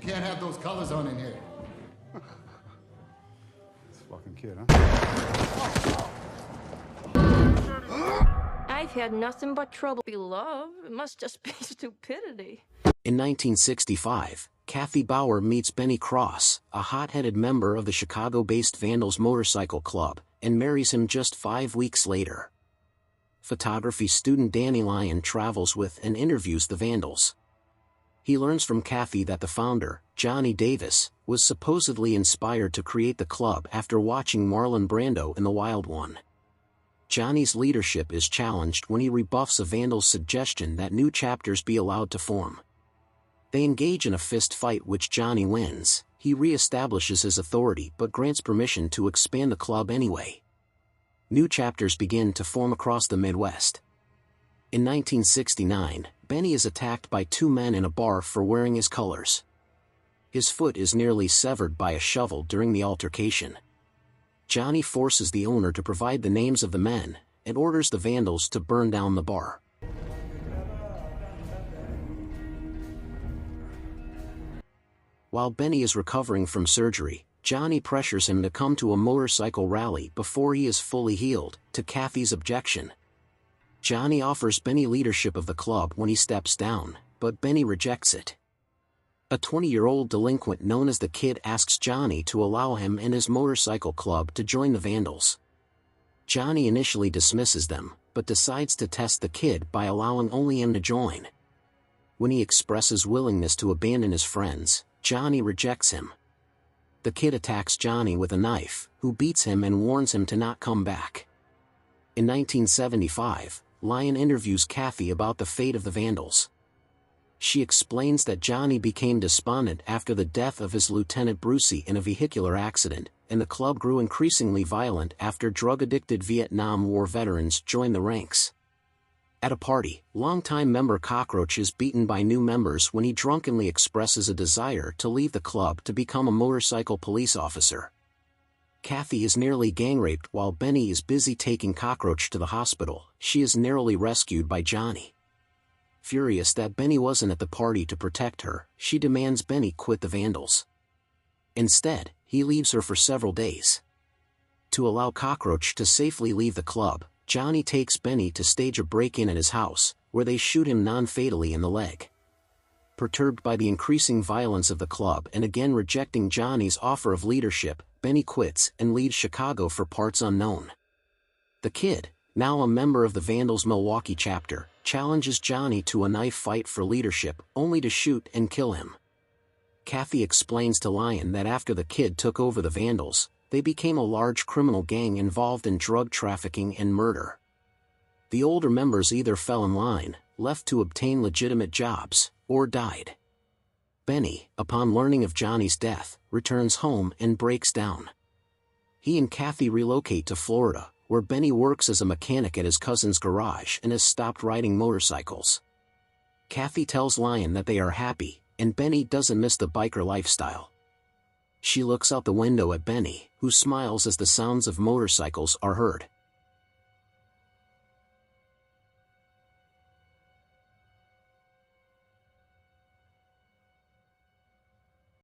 You can't have those colors on in here. This fucking kid, huh? I've had nothing but trouble. Be love. It must just be stupidity. In 1965, Kathy Bauer meets Benny Cross, a hot-headed member of the Chicago-based Vandals motorcycle club, and marries him just 5 weeks later. Photography student Danny Lyon travels with and interviews the Vandals. He learns from Kathy that the founder, Johnny Davis, was supposedly inspired to create the club after watching Marlon Brando in The Wild One. Johnny's leadership is challenged when he rebuffs a Vandal's suggestion that new chapters be allowed to form. They engage in a fist fight which Johnny wins. He re-establishes his authority but grants permission to expand the club anyway. New chapters begin to form across the Midwest. In 1969, Benny is attacked by 2 men in a bar for wearing his colors. His foot is nearly severed by a shovel during the altercation. Johnny forces the owner to provide the names of the men, and orders the Vandals to burn down the bar. While Benny is recovering from surgery, Johnny pressures him to come to a motorcycle rally before he is fully healed, to Kathy's objection. Johnny offers Benny leadership of the club when he steps down, but Benny rejects it. A 20-year-old delinquent known as the Kid asks Johnny to allow him and his motorcycle club to join the Vandals. Johnny initially dismisses them, but decides to test the Kid by allowing only him to join. When he expresses willingness to abandon his friends, Johnny rejects him. The Kid attacks Johnny with a knife, who beats him and warns him to not come back. In 1975, Lyon interviews Kathy about the fate of the Vandals. She explains that Johnny became despondent after the death of his Lieutenant Brucey in a vehicular accident, and the club grew increasingly violent after drug-addicted Vietnam War veterans joined the ranks. At a party, longtime member Cockroach is beaten by new members when he drunkenly expresses a desire to leave the club to become a motorcycle police officer. Kathy is nearly gang-raped while Benny is busy taking Cockroach to the hospital. She is narrowly rescued by Johnny. Furious that Benny wasn't at the party to protect her, she demands Benny quit the Vandals. Instead, he leaves her for several days. To allow Cockroach to safely leave the club, Johnny takes Benny to stage a break-in at his house, where they shoot him non-fatally in the leg. Perturbed by the increasing violence of the club and again rejecting Johnny's offer of leadership, Benny quits and leaves Chicago for parts unknown. The Kid, now a member of the Vandals Milwaukee chapter, challenges Johnny to a knife fight for leadership, only to shoot and kill him. Kathy explains to Lyon that after the Kid took over the Vandals, they became a large criminal gang involved in drug trafficking and murder. The older members either fell in line, left to obtain legitimate jobs, or died. Benny, upon learning of Johnny's death, returns home and breaks down. He and Kathy relocate to Florida, where Benny works as a mechanic at his cousin's garage and has stopped riding motorcycles. Kathy tells Lyon that they are happy, and Benny doesn't miss the biker lifestyle. She looks out the window at Benny, who smiles as the sounds of motorcycles are heard.